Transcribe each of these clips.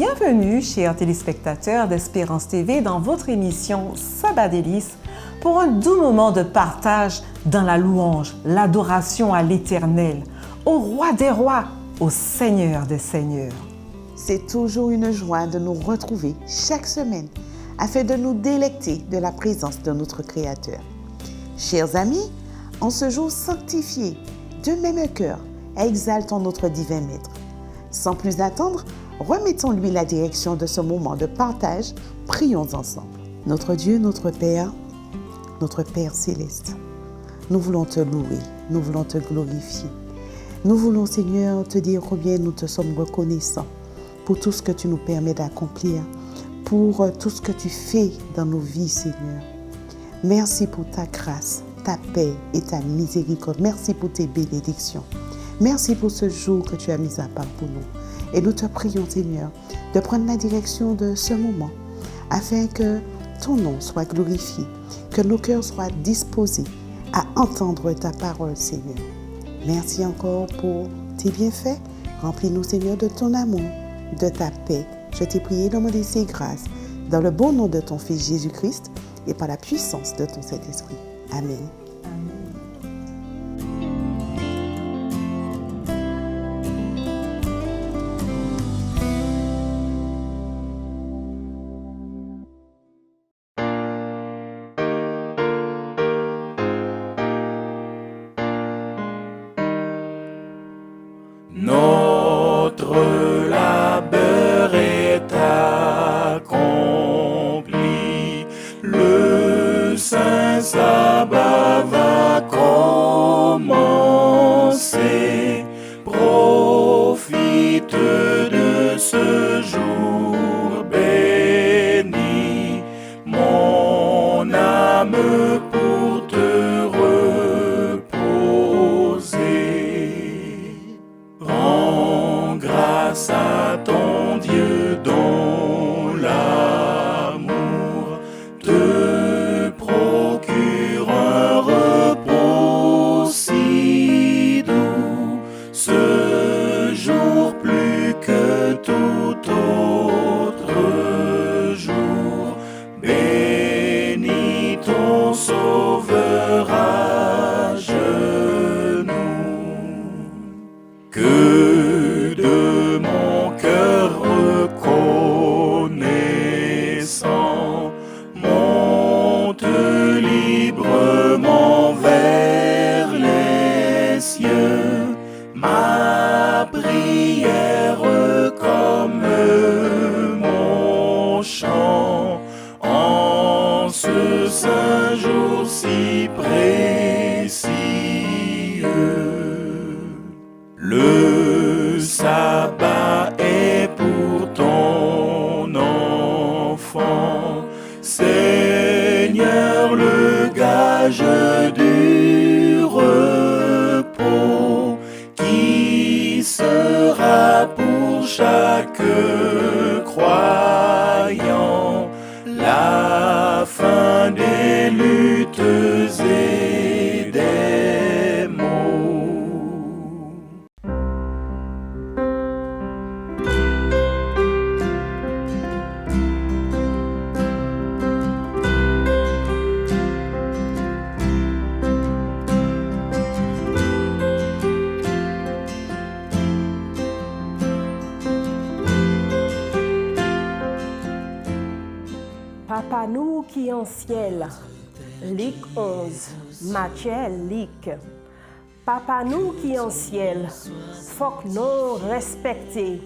Bienvenue, chers téléspectateurs d'Espérance TV, dans votre émission Sabbat délices pour un doux moment de partage dans la louange, l'adoration à l'Éternel, au Roi des rois, au Seigneur des seigneurs. C'est toujours une joie de nous retrouver chaque semaine afin de nous délecter de la présence de notre Créateur. Chers amis, en ce jour sanctifié, de même cœur, exaltons notre divin Maître. Sans plus attendre, remettons-lui la direction de ce moment de partage. Prions ensemble. Notre Dieu, notre Père céleste, nous voulons te louer, nous voulons te glorifier. Nous voulons, Seigneur, te dire combien nous te sommes reconnaissants pour tout ce que tu nous permets d'accomplir, pour tout ce que tu fais dans nos vies, Seigneur. Merci pour ta grâce, ta paix et ta miséricorde. Merci pour tes bénédictions. Merci pour ce jour que tu as mis à part pour nous. Et nous te prions, Seigneur, de prendre la direction de ce moment afin que ton nom soit glorifié, que nos cœurs soient disposés à entendre ta parole, Seigneur. Merci encore pour tes bienfaits. Remplis-nous, Seigneur, de ton amour, de ta paix. Je t'ai prié, demandé ces grâces, dans le bon nom de ton Fils Jésus-Christ et par la puissance de ton Saint-Esprit. Amen. Notre labeur est accompli, le saint sabbat va commencer. Profite de ce jour béni, mon âme, pour te reposer. Rends grâce à ton Dieu dont l'amour te procure un repos si doux. Ce jour plus que tout autre jour, bénis ton Sauveur à genoux. Que de mon cœur reconnaissant monte librement vers les cieux, ma prière comme mon chant en ce saint jour si précieux. Le sabbat est pour ton enfant, Seigneur, le gage du repos qui sera pour chaque croyant la fin des luttes et des maux. Papa nous qui en ciel, Luc 11, Matthieu Luc. Papa nous qui en ciel, faut que nous respecter,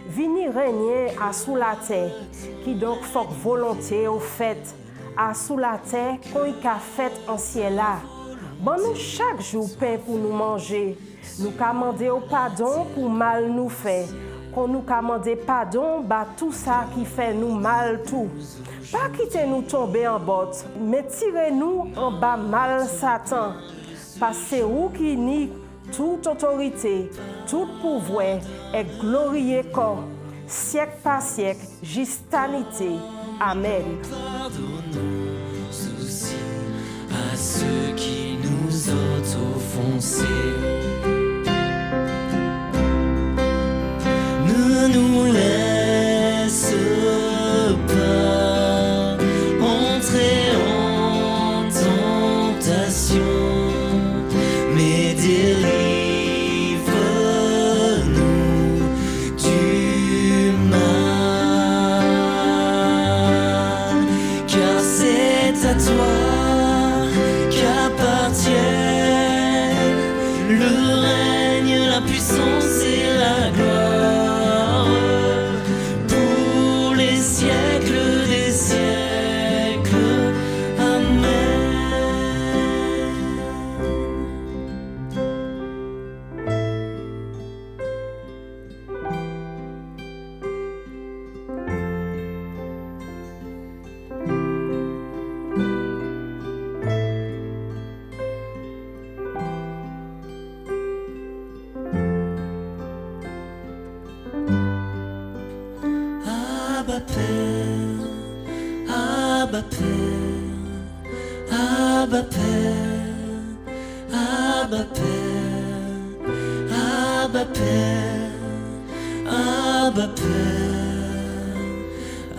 vini régner à sous la terre, qui donc faut que volonté au fait, à sous la terre qu'on y a fait en ciel là. Bon nous chaque jour pain pour nous manger, nous commander au pardon pour mal nous fait. Qu'on nous commande pardon, bah tout ça qui fait nous mal tout. Pas quitter nous tomber en botte, mais tirez-nous en bas mal Satan. Parce que c'est où qui nie toute autorité, tout pouvoir et glorieux corps, siècle par siècle, justanité. Amen. Pardonne nos soucis à ceux qui nous ont offensés. Ne nous laisse Père, Abba Père, Abba Père, Abba Père, Abba Père, Abba Père,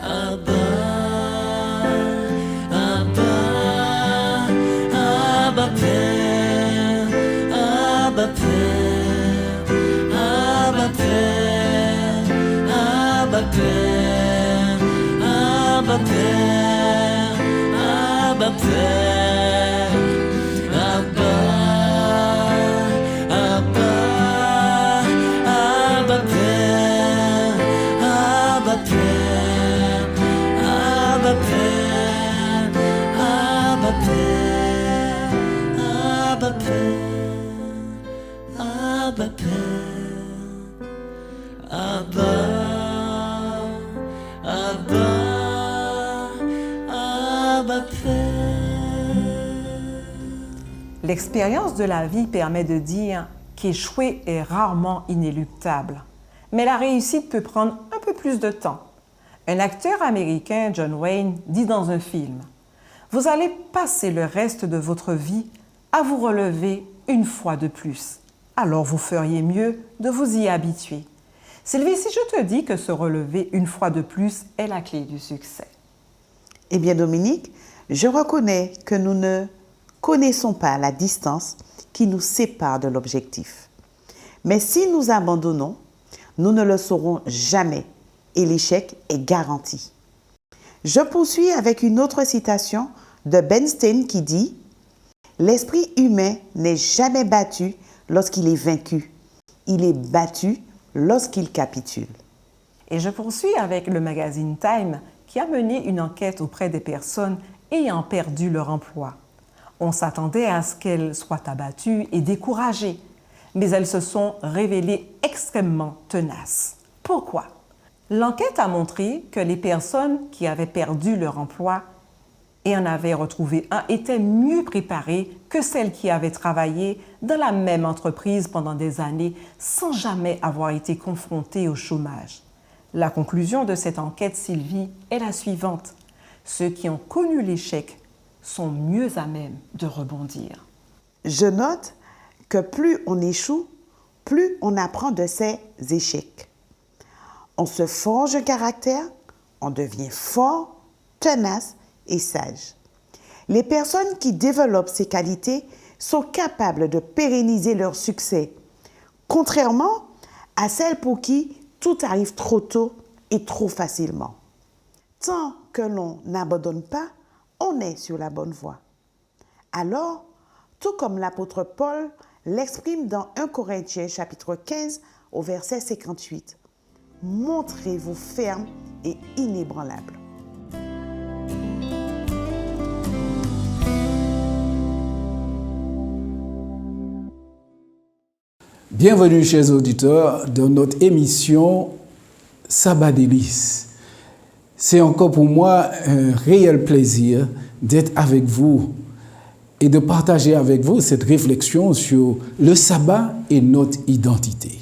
Abba, Abba, Abba Père, Abba Père, Abba Père, Abba Père, Abba Père, Abba Père, Abba, Abba, Abba Père, Abba Père, Abba Père, Abba Père, Abba Père, Abba Père, Abba, Abba, Abba Père. L'expérience de la vie permet de dire qu'échouer est rarement inéluctable. Mais la réussite peut prendre un peu plus de temps. Un acteur américain, John Wayne, dit dans un film « Vous allez passer le reste de votre vie à vous relever une fois de plus. Alors vous feriez mieux de vous y habituer. » Sylvie, si je te dis que se relever une fois de plus est la clé du succès. Eh bien, Dominique, je reconnais que nous ne connaissons pas la distance qui nous sépare de l'objectif. Mais si nous abandonnons, nous ne le saurons jamais et l'échec est garanti. Je poursuis avec une autre citation de Ben Stein qui dit « L'esprit humain n'est jamais battu lorsqu'il est vaincu. Il est battu lorsqu'il capitule. » Et je poursuis avec le magazine Time qui a mené une enquête auprès des personnes ayant perdu leur emploi. On s'attendait à ce qu'elles soient abattues et découragées, mais elles se sont révélées extrêmement tenaces. Pourquoi? L'enquête a montré que les personnes qui avaient perdu leur emploi et en avaient retrouvé un étaient mieux préparées que celles qui avaient travaillé dans la même entreprise pendant des années sans jamais avoir été confrontées au chômage. La conclusion de cette enquête, Sylvie, est la suivante. Ceux qui ont connu l'échec sont mieux à même de rebondir. Je note que plus on échoue, plus on apprend de ses échecs. On se forge un caractère, on devient fort, tenace et sage. Les personnes qui développent ces qualités sont capables de pérenniser leur succès, contrairement à celles pour qui tout arrive trop tôt et trop facilement. Tant que l'on n'abandonne pas, on est sur la bonne voie. Alors, tout comme l'apôtre Paul l'exprime dans 1 Corinthiens chapitre 15 au verset 58, montrez-vous ferme et inébranlable. Bienvenue, chers auditeurs, dans notre émission Sabbat délices. C'est encore pour moi un réel plaisir d'être avec vous et de partager avec vous cette réflexion sur le sabbat et notre identité.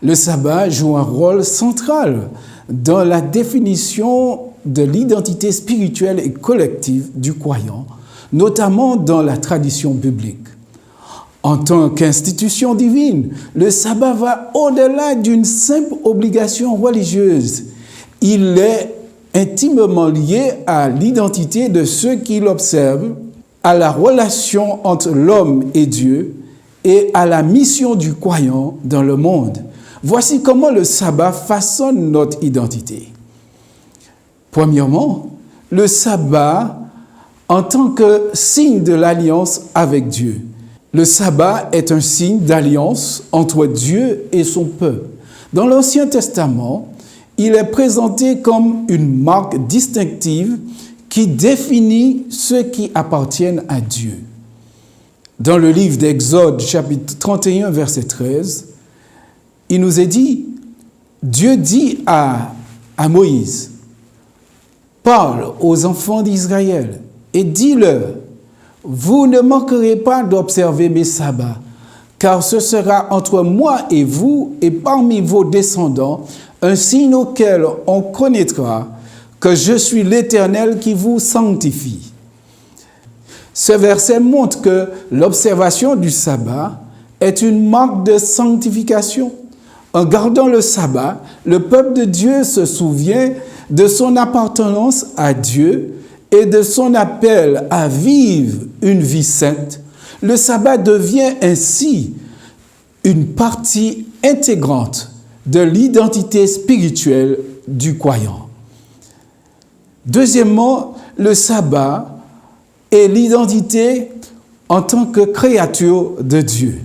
Le sabbat joue un rôle central dans la définition de l'identité spirituelle et collective du croyant, notamment dans la tradition biblique. En tant qu'institution divine, le sabbat va au-delà d'une simple obligation religieuse. Il est intimement lié à l'identité de ceux qui l'observent, à la relation entre l'homme et Dieu et à la mission du croyant dans le monde. Voici comment le sabbat façonne notre identité. Premièrement, le sabbat en tant que signe de l'alliance avec Dieu. Le sabbat est un signe d'alliance entre Dieu et son peuple. Dans l'Ancien Testament, il est présenté comme une marque distinctive qui définit ceux qui appartiennent à Dieu. Dans le livre d'Exode, chapitre 31, verset 13, il nous est dit, Dieu dit à Moïse, « Parle aux enfants d'Israël et dis-leur, vous ne manquerez pas d'observer mes sabbats, car ce sera entre moi et vous et parmi vos descendants un signe auquel on connaîtra que je suis l'Éternel qui vous sanctifie. Ce verset montre que l'observation du sabbat est une marque de sanctification. En gardant le sabbat, le peuple de Dieu se souvient de son appartenance à Dieu et de son appel à vivre une vie sainte. Le sabbat devient ainsi une partie intégrante de l'identité spirituelle du croyant. Deuxièmement, le sabbat est l'identité en tant que créature de Dieu.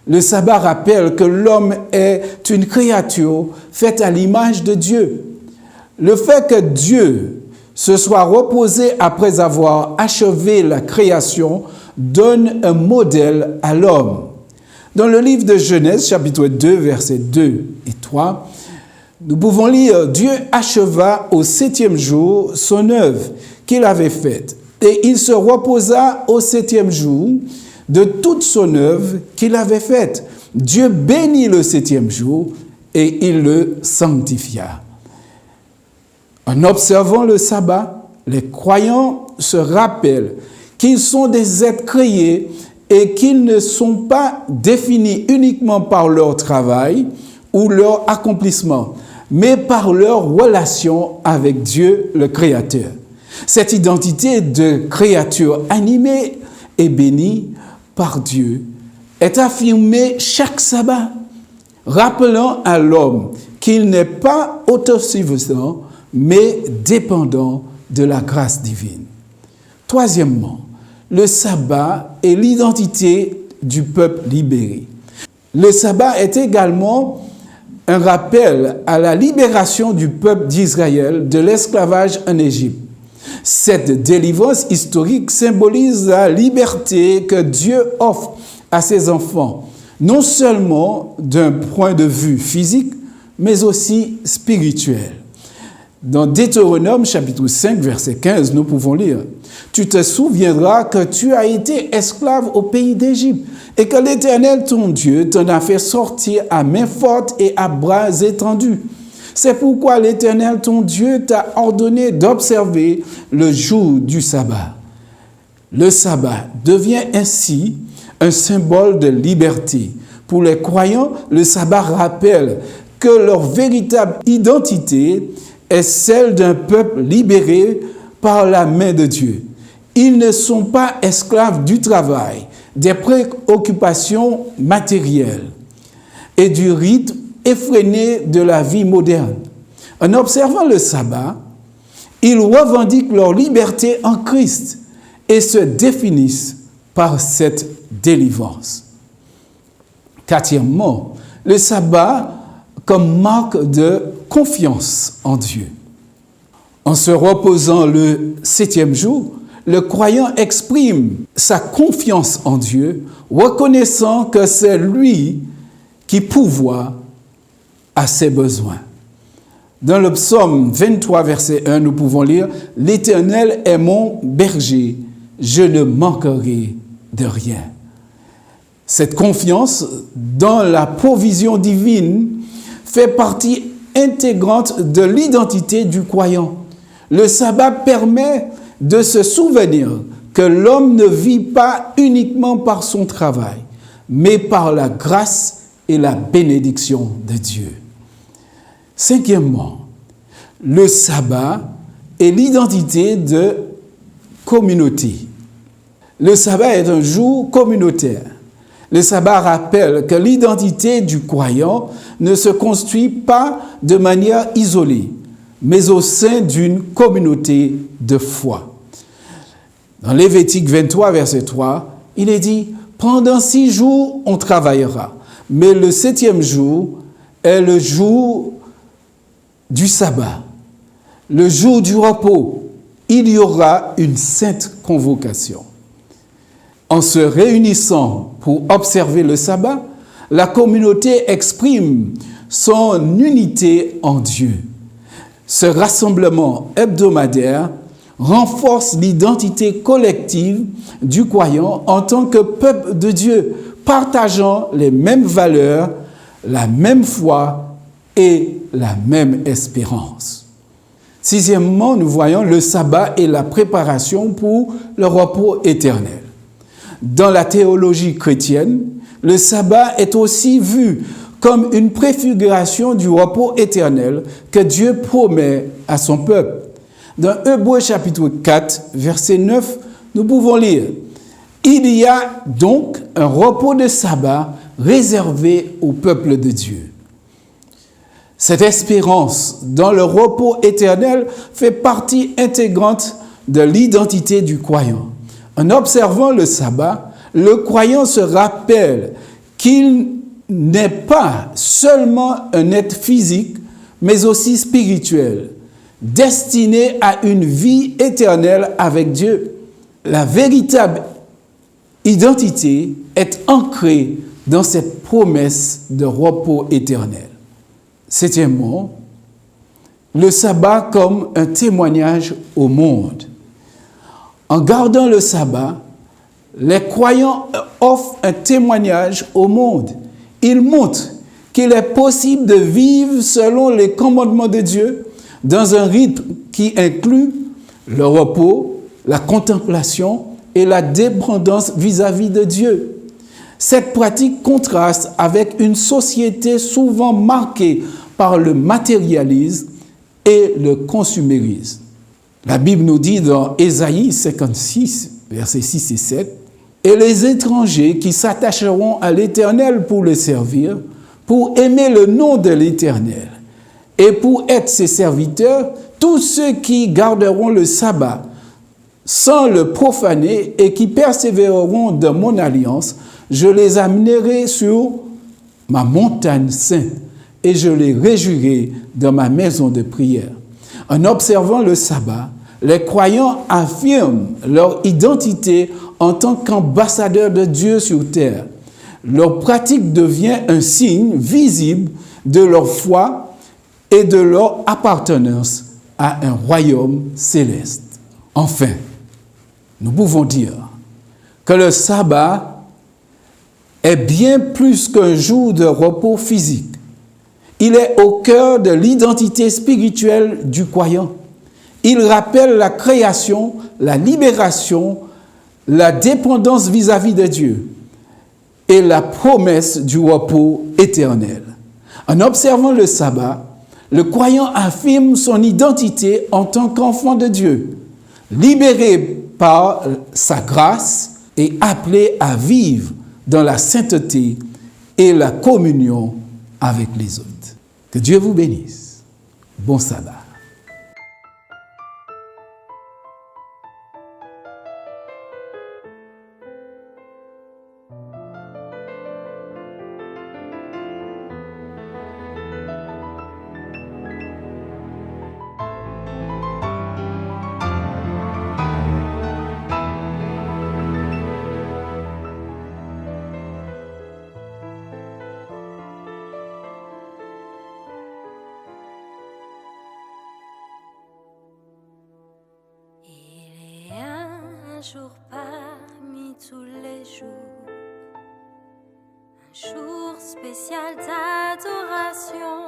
Le sabbat rappelle que l'homme est une créature faite à l'image de Dieu. Le fait que Dieu se soit reposé après avoir achevé la création donne un modèle à l'homme. Dans le livre de Genèse, chapitre 2, versets 2 et 3, nous pouvons lire « Dieu acheva au 7e jour son œuvre qu'il avait faite, et il se reposa au 7e jour de toute son œuvre qu'il avait faite. Dieu bénit le 7e jour et il le sanctifia. » En observant le sabbat, les croyants se rappellent qu'ils sont des êtres créés et qu'ils ne sont pas définis uniquement par leur travail ou leur accomplissement, mais par leur relation avec Dieu, le Créateur. Cette identité de créature animée et bénie par Dieu est affirmée chaque sabbat, rappelant à l'homme qu'il n'est pas autosuffisant, mais dépendant de la grâce divine. Troisièmement, le sabbat est l'identité du peuple libéré. Le sabbat est également un rappel à la libération du peuple d'Israël de l'esclavage en Égypte. Cette délivrance historique symbolise la liberté que Dieu offre à ses enfants, non seulement d'un point de vue physique, mais aussi spirituel. Dans Deutéronome, chapitre 5, verset 15, nous pouvons lire « Tu te souviendras que tu as été esclave au pays d'Égypte et que l'Éternel, ton Dieu, t'en a fait sortir à main forte et à bras étendus. C'est pourquoi l'Éternel, ton Dieu, t'a ordonné d'observer le jour du sabbat. » Le sabbat devient ainsi un symbole de liberté. Pour les croyants, le sabbat rappelle que leur véritable identité est celle d'un peuple libéré par la main de Dieu. Ils ne sont pas esclaves du travail, des préoccupations matérielles et du rythme effréné de la vie moderne. En observant le sabbat, ils revendiquent leur liberté en Christ et se définissent par cette délivrance. Quatrièmement, le sabbat comme marque de confiance en Dieu. En se reposant le 7e jour, le croyant exprime sa confiance en Dieu, reconnaissant que c'est lui qui pourvoit à ses besoins. Dans le psaume 23, verset 1, nous pouvons lire « L'Éternel est mon berger, je ne manquerai de rien. » Cette confiance dans la provision divine fait partie intégrante de l'identité du croyant. Le sabbat permet de se souvenir que l'homme ne vit pas uniquement par son travail, mais par la grâce et la bénédiction de Dieu. Cinquièmement, le sabbat est l'identité de communauté. Le sabbat est un jour communautaire. Le sabbat rappelle que l'identité du croyant ne se construit pas de manière isolée, mais au sein d'une communauté de foi. Dans Lévitique 23, verset 3, il est dit « Pendant 6 jours, on travaillera, mais le 7e jour est le jour du sabbat, le jour du repos. Il y aura une sainte convocation. » En se réunissant pour observer le sabbat, la communauté exprime son unité en Dieu. Ce rassemblement hebdomadaire renforce l'identité collective du croyant en tant que peuple de Dieu, partageant les mêmes valeurs, la même foi et la même espérance. Sixièmement, nous voyons le sabbat et la préparation pour le repos éternel. Dans la théologie chrétienne, le sabbat est aussi vu comme une préfiguration du repos éternel que Dieu promet à son peuple. Dans Hébreux chapitre 4, verset 9, nous pouvons lire « Il y a donc un repos de sabbat réservé au peuple de Dieu. » Cette espérance dans le repos éternel fait partie intégrante de l'identité du croyant. En observant le sabbat, le croyant se rappelle qu'il n'est pas seulement un être physique, mais aussi spirituel, destiné à une vie éternelle avec Dieu. La véritable identité est ancrée dans cette promesse de repos éternel. Septièmement, le sabbat comme un témoignage au monde. En gardant le sabbat, les croyants offrent un témoignage au monde. Ils montrent qu'il est possible de vivre selon les commandements de Dieu dans un rythme qui inclut le repos, la contemplation et la dépendance vis-à-vis de Dieu. Cette pratique contraste avec une société souvent marquée par le matérialisme et le consumérisme. La Bible nous dit dans Ésaïe 56, versets 6 et 7, « Et les étrangers qui s'attacheront à l'Éternel pour le servir, pour aimer le nom de l'Éternel, et pour être ses serviteurs, tous ceux qui garderont le sabbat sans le profaner et qui persévéreront dans mon alliance, je les amènerai sur ma montagne sainte et je les réjouirai dans ma maison de prière. » En observant le sabbat, les croyants affirment leur identité en tant qu'ambassadeurs de Dieu sur terre. Leur pratique devient un signe visible de leur foi et de leur appartenance à un royaume céleste. Enfin, nous pouvons dire que le sabbat est bien plus qu'un jour de repos physique. Il est au cœur de l'identité spirituelle du croyant. Il rappelle la création, la libération, la dépendance vis-à-vis de Dieu et la promesse du repos éternel. En observant le sabbat, le croyant affirme son identité en tant qu'enfant de Dieu, libéré par sa grâce et appelé à vivre dans la sainteté et la communion avec les autres. Que Dieu vous bénisse. Bon sabbat. Jour parmi tous les jours, un jour spécial d'adoration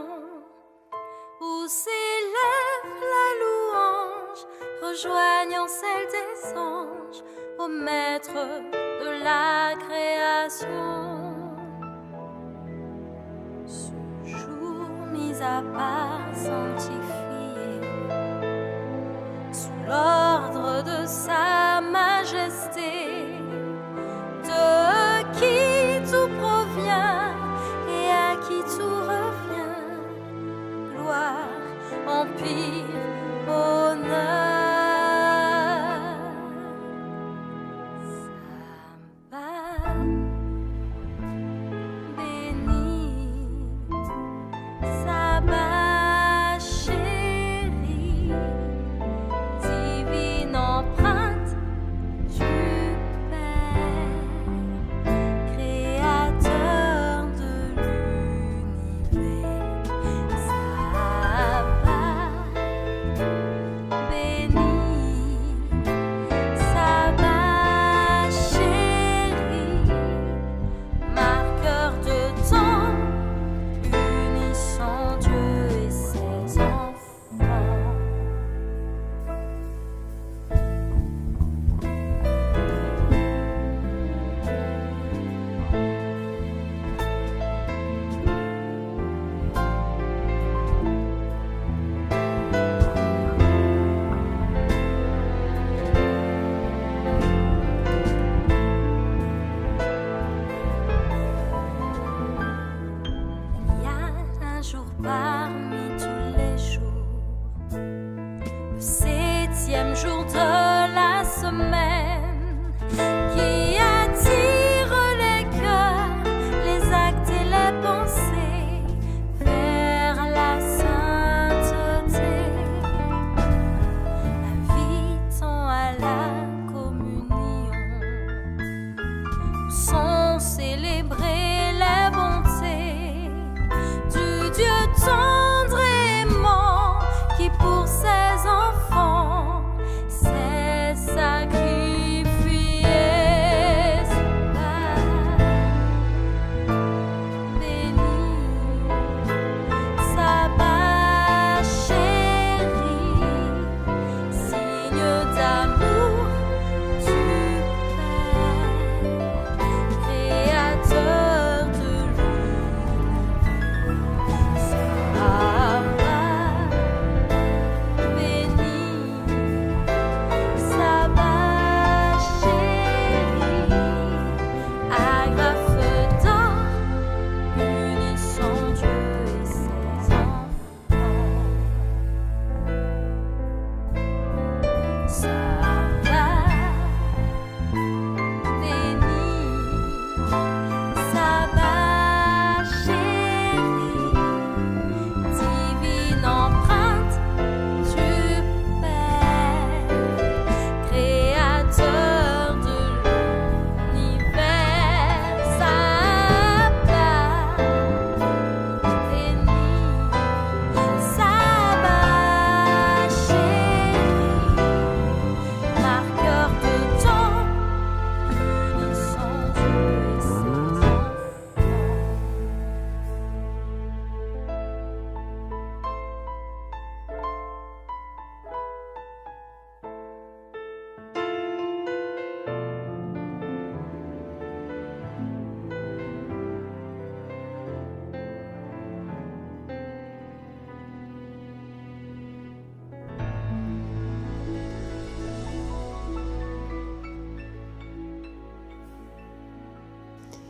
où s'élève la louange, rejoignant celle des anges au maître de la création. Ce jour mis à part, sanctifié sous l'ordre de sa majesté, de qui tout provient et à qui tout revient, gloire, empire, honneur. Sabbat béni, sabbat chéri. parmi tous les jours. Le 7e jour de la semaine qui attire les cœurs, les actes et les pensées vers la sainteté. Invitons à la communion, sans célébrer les bontés du Dieu tendre et aimant qui pour ses enfants s'est sacrifié. Béni, sabbat chéri, signe d'amour du Père, créateur de l'univers. Sabbat béni, sabbat chéri, agrafe d'or, unissant Dieu et ses enfants. Sabbat béni, sabbat chéri, divine empreinte du Père, créateur de l'univers. Sabbat béni, sabbat chéri, marqueur de temps, unissant Dieu et ses enfants.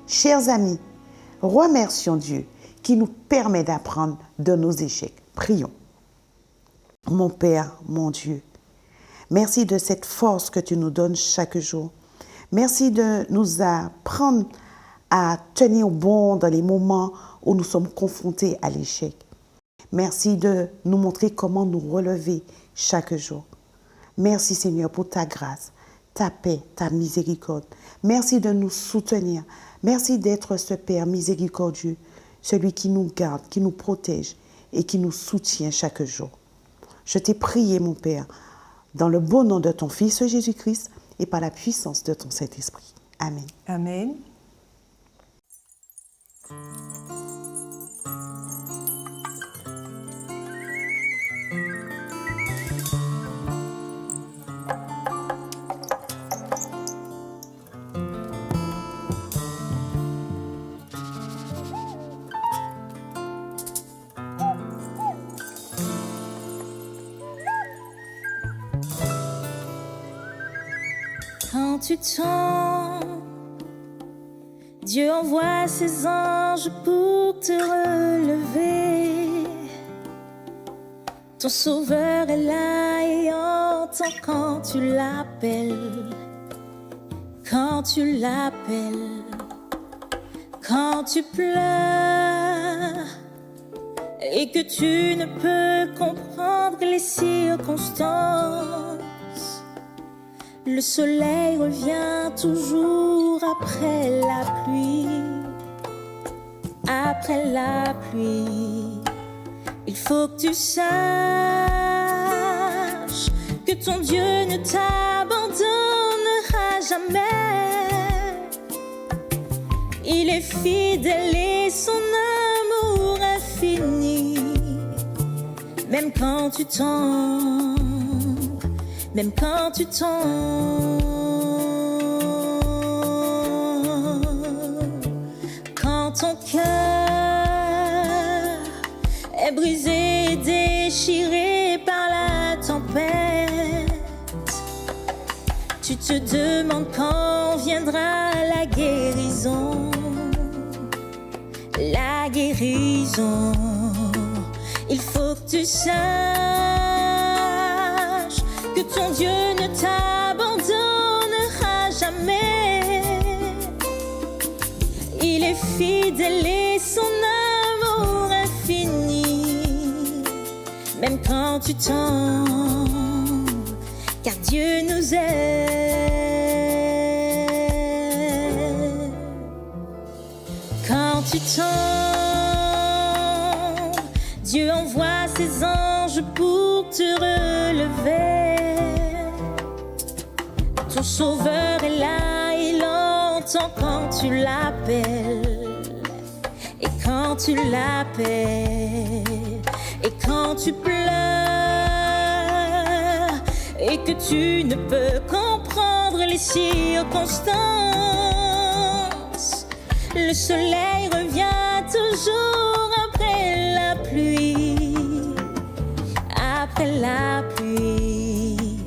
Chers amis, remercions Dieu qui nous permet d'apprendre de nos échecs. Prions. Mon Père, mon Dieu, merci de cette force que tu nous donnes chaque jour. Merci de nous apprendre à tenir bon dans les moments où nous sommes confrontés à l'échec. Merci de nous montrer comment nous relever chaque jour. Merci Seigneur pour ta grâce, ta paix, ta miséricorde. Merci de nous soutenir. Merci d'être ce Père miséricordieux, celui qui nous garde, qui nous protège et qui nous soutient chaque jour. Je t'ai prié, mon Père, dans le beau nom de ton Fils Jésus-Christ et par la puissance de ton Saint-Esprit. Amen. Amen. Quand tu tombes, Dieu envoie ses anges pour te relever. Ton sauveur est là et entend quand tu l'appelles. Quand tu l'appelles, quand tu pleures et que tu ne peux comprendre les circonstances. Le soleil revient toujours après la pluie. Après la pluie, il faut que tu saches que ton Dieu ne t'abandonnera jamais. Il est fidèle et son amour infini. Même quand tu tombes, même quand tu tombes, quand ton cœur est brisé et déchiré par la tempête, tu te demandes quand viendra la guérison. La guérison, Il faut que tu saches que ton Dieu ne t'abandonnera jamais. Il est fidèle et son amour infini, même quand tu tombes, car Dieu nous aime. Quand tu tombes, Dieu envoie ses anges pour te relever. Ton sauveur est là, il entend quand tu l'appelles. Et quand tu l'appelles, et quand tu pleures, et que tu ne peux comprendre les circonstances, le soleil revient toujours après la pluie. Après la pluie,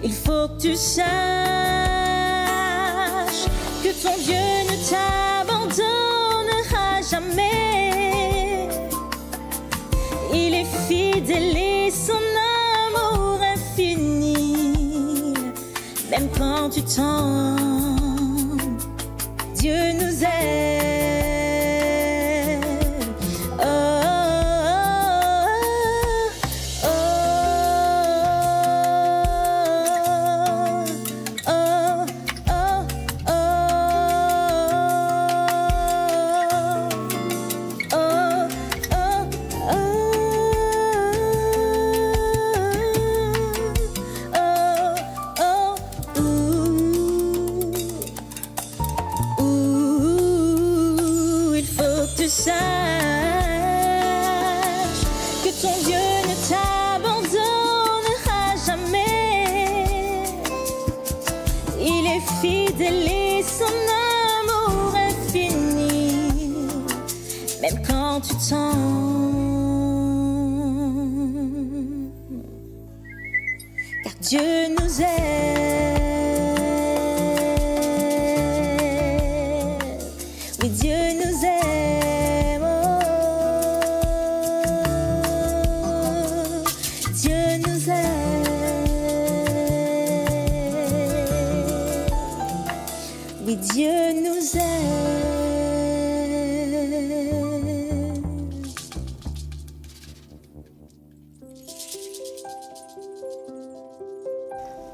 il faut que tu saches que ton Dieu ne t'abandonnera jamais. Il est fidèle et son amour infini, même quand tu tombes, Dieu nous aime. Oh, oh, oh, oh, oh, oh, il faut que tu saches que ton Dieu ne t'abandonnera jamais. Il est fidèle et son amour infini, même quand tu tombes, car Dieu nous aime. Oui, Dieu nous aime. Oh, Dieu nous aime. Oui, Dieu nous aime.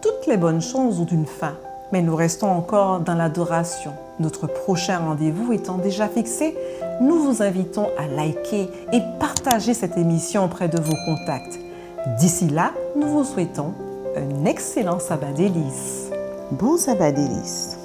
Toutes les bonnes choses ont une fin, mais nous restons encore dans l'adoration. Notre prochain rendez-vous étant déjà fixé, nous vous invitons à liker et partager cette émission auprès de vos contacts. D'ici là, nous vous souhaitons un excellent sabbat délice. Bon sabbat délice.